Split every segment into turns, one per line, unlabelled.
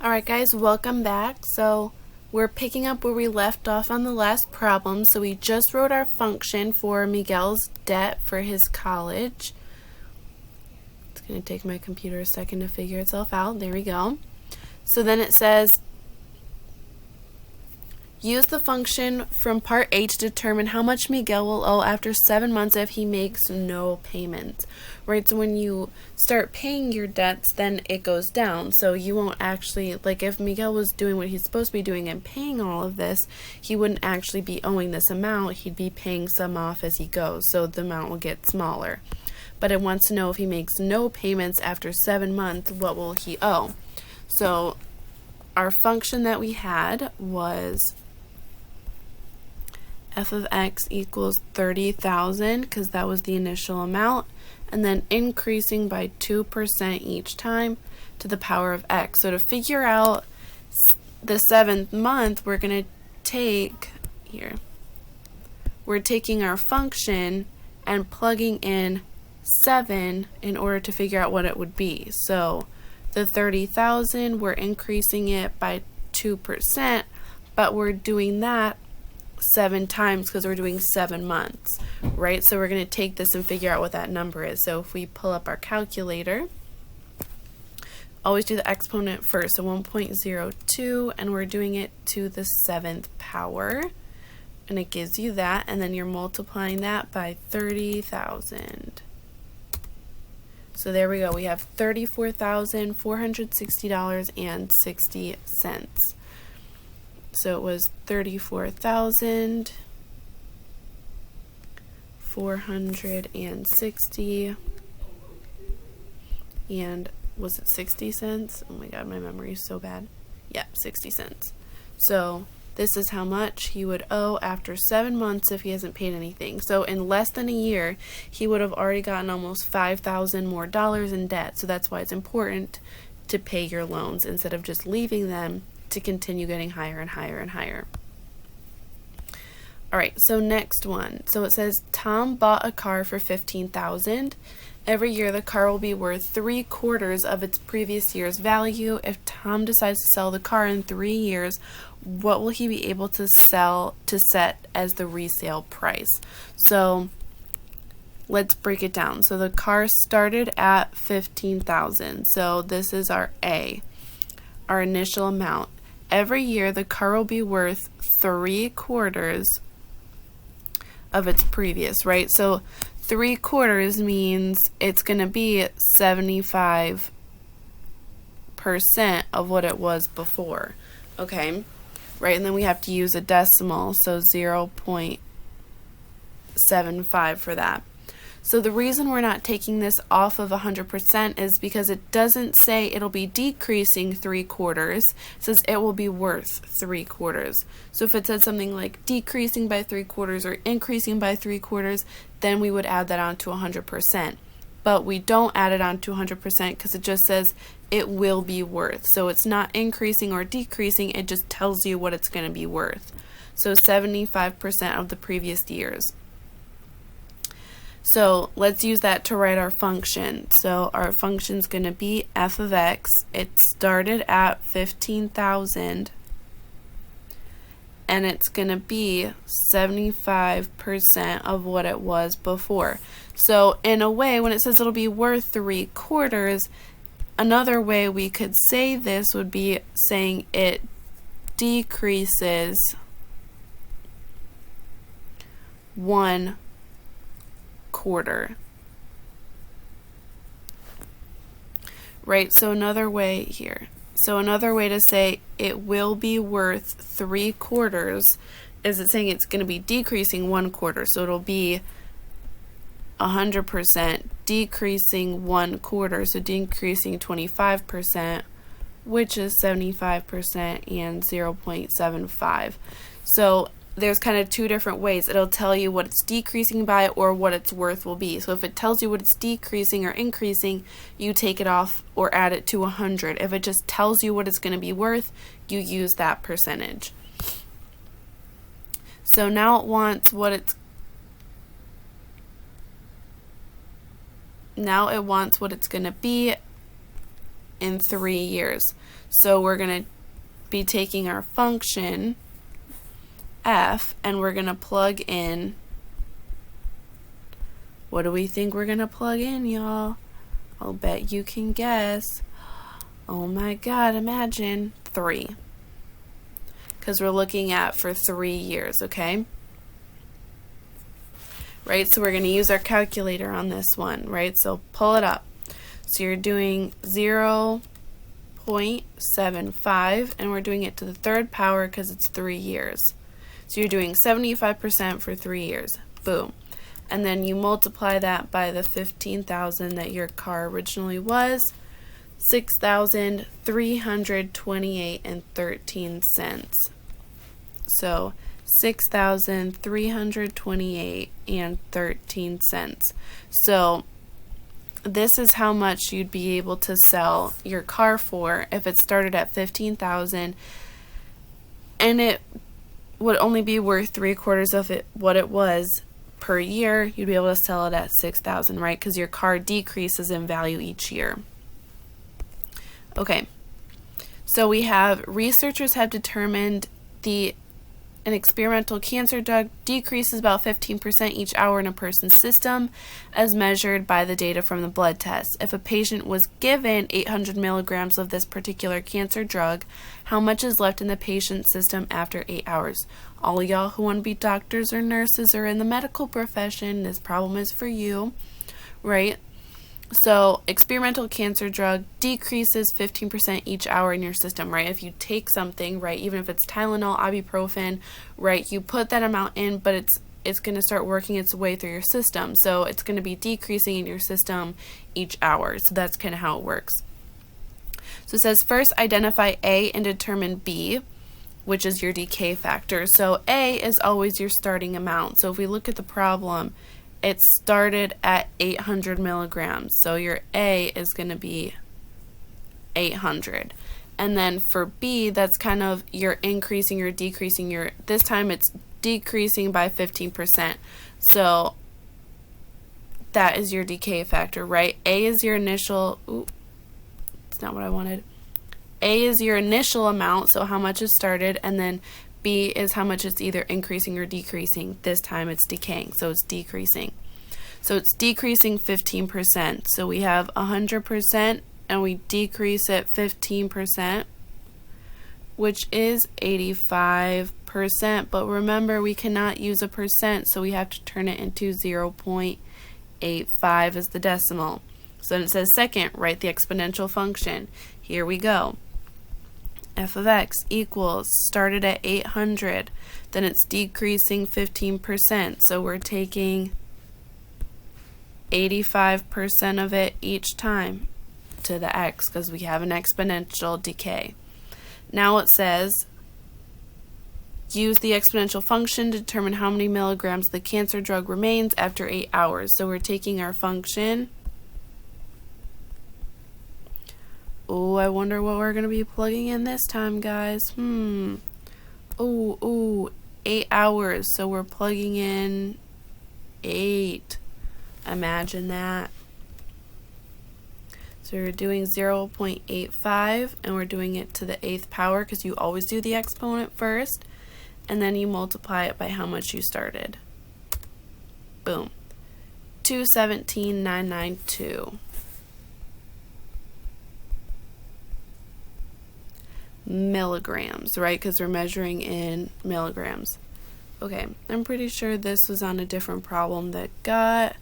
Alright guys, welcome back. So we're picking up where we left off on the last problem. So we just wrote our function for Miguel's debt for his college. It's going to take my computer a second to figure itself out. There we go. So then it says, use the function from part A to determine how much Miguel will owe after 7 months if he makes no payments. Right, so when you start paying your debts, then it goes down. So you won't actually, like if Miguel was doing what he's supposed to be doing and paying all of this, he wouldn't actually be owing this amount. He'd be paying some off as he goes, so the amount will get smaller. But it wants to know if he makes no payments after 7 months, what will he owe? So our function that we had was f of x equals 30,000 because that was the initial amount, and then increasing by 2% each time to the power of x. So to figure out the 7th month, we're going to take here. We're taking our function and plugging in 7 in order to figure out what it would be. So the 30,000, we're increasing it by 2%, but we're doing that 7 times because we're doing 7 months, right? So we're going to take this and figure out what that number is. So if we pull up our calculator, always do the exponent first, so 1.02, and we're doing it to the 7th power, and it gives you that, and then you're multiplying that by 30,000. So there we go, we have $34,460.60. So it was 34,460, and was it 60 cents? Oh my god, my memory is so bad. Yeah, 60 cents. So this is how much he would owe after 7 months if he hasn't paid anything. So in less than a year, he would have already gotten almost $5,000 more in debt. So that's why it's important to pay your loans instead of just leaving them to continue getting higher and higher and higher. Alright, so next one. So it says Tom bought a car for $15,000. Every year the car will be worth 3/4 of its previous year's value. If Tom decides to sell the car in 3 years, what will he be able to set as the resale price? So let's break it down. So the car started at $15,000. So this is our A, our initial amount. Every year the car will be worth 3/4 of its previous, right? So 3/4 means it's going to be 75% of what it was before, okay? Right, and then we have to use a decimal, so 0.75 for that. So the reason we're not taking this off of 100% is because it doesn't say it'll be decreasing 3/4. It says it will be worth 3/4. So if it said something like decreasing by 3/4 or increasing by 3/4, then we would add that on to 100%. But we don't add it on to 100% because it just says it will be worth. So it's not increasing or decreasing, it just tells you what it's going to be worth. So 75% of the previous years. So let's use that to write our function. So our function is going to be f of x. It started at 15,000 and it's going to be 75% of what it was before. So in a way, when it says it'll be worth 3/4, another way we could say this would be saying it decreases 1/4. Right, so another way here. So another way to say it will be worth 3/4 is it's saying it's going to be decreasing 1/4. So it'll be 100% decreasing 1/4, so decreasing 25%, which is 75% and 0.75. So there's kind of two different ways. It'll tell you what it's decreasing by or what its worth will be. So if it tells you what it's decreasing or increasing, you take it off or add it to 100. If it just tells you what it's going to be worth, you use that percentage. So now it wants what it's going to be in 3 years. So we're going to be taking our function f and we're going to plug in, what do we think we're going to plug in, y'all? I'll bet you can guess. Oh my god, imagine 3. Because we're looking at for 3 years, okay? Right, so we're going to use our calculator on this one, right? So pull it up. So you're doing 0.75, and we're doing it to the third power because it's 3 years. So you're doing 75% for 3 years. Boom. And then you multiply that by the 15,000 that your car originally was, 6,328 and 13 cents. So 6,328 and 13 cents. So this is how much you'd be able to sell your car for if it started at 15,000 and it would only be worth 3/4 of it what it was per year. You'd be able to sell it at 6,000, right? Because your car decreases in value each year. Okay, so we have researchers have determined an experimental cancer drug decreases about 15% each hour in a person's system as measured by the data from the blood test. If a patient was given 800 milligrams of this particular cancer drug, how much is left in the patient's system after 8 hours? All y'all who want to be doctors or nurses or in the medical profession, this problem is for you, right? So experimental cancer drug decreases 15% each hour in your system, right? If you take something, right, even if it's Tylenol, ibuprofen, right, you put that amount in, but it's going to start working its way through your system. So it's going to be decreasing in your system each hour. So that's kind of how it works. So it says first identify A and determine B, which is your decay factor. So A is always your starting amount. So if we look at the problem, it started at 800 milligrams. So your A is going to be 800. And then for B, that's kind of you're increasing, you're decreasing, this time it's decreasing by 15%. So that is your decay factor, right? A is your initial, it's not what I wanted. A is your initial amount, so how much is started, and then B is how much it's either increasing or decreasing. This time it's decaying, so it's decreasing. So it's decreasing 15%. So we have 100% and we decrease it 15%, which is 85%. But remember, we cannot use a percent, so we have to turn it into 0.85 as the decimal. So then it says second, write the exponential function. Here we go. F of x equals, started at 800, then it's decreasing 15%, so we're taking 85% of it each time to the x because we have an exponential decay. Now it says use the exponential function to determine how many milligrams the cancer drug remains after 8 hours. So we're taking our function. Oh, I wonder what we're going to be plugging in this time, guys. 8 hours. So we're plugging in 8. Imagine that. So we're doing 0.85 and we're doing it to the 8th power because you always do the exponent first and then you multiply it by how much you started. Boom. 217,992. Milligrams, right? Because we're measuring in milligrams. Okay, I'm pretty sure this was on a different problem that got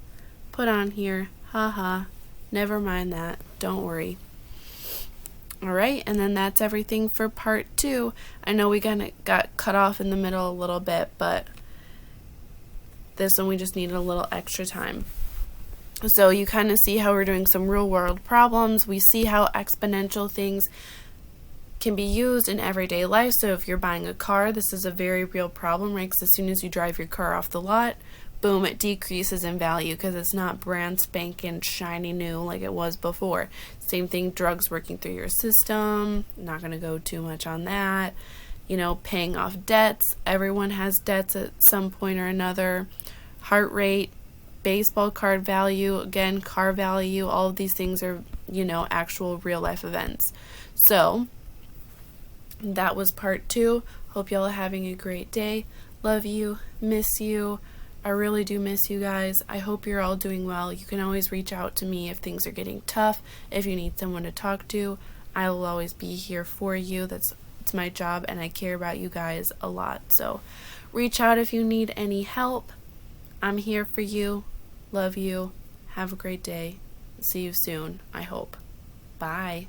put on here. Haha. Never mind that. Don't worry. Alright, and then that's everything for part 2. I know we got cut off in the middle a little bit, but this one we just needed a little extra time. So you kind of see how we're doing some real world problems. We see how exponential things can be used in everyday life. So if you're buying a car, this is a very real problem, right? Because as soon as you drive your car off the lot, boom, it decreases in value because it's not brand spanking shiny new like it was before. Same thing, drugs working through your system. Not going to go too much on that. You know, paying off debts. Everyone has debts at some point or another. Heart rate, baseball card value, again, car value, all of these things are, actual real life events. So that was part 2. Hope y'all are having a great day. Love you, miss you. I really do miss you guys. I hope you're all doing well. You can always reach out to me if things are getting tough, if you need someone to talk to. I will always be here for you. It's my job, and I care about you guys a lot. So reach out if you need any help. I'm here for you. Love you. Have a great day. See you soon, I hope. Bye.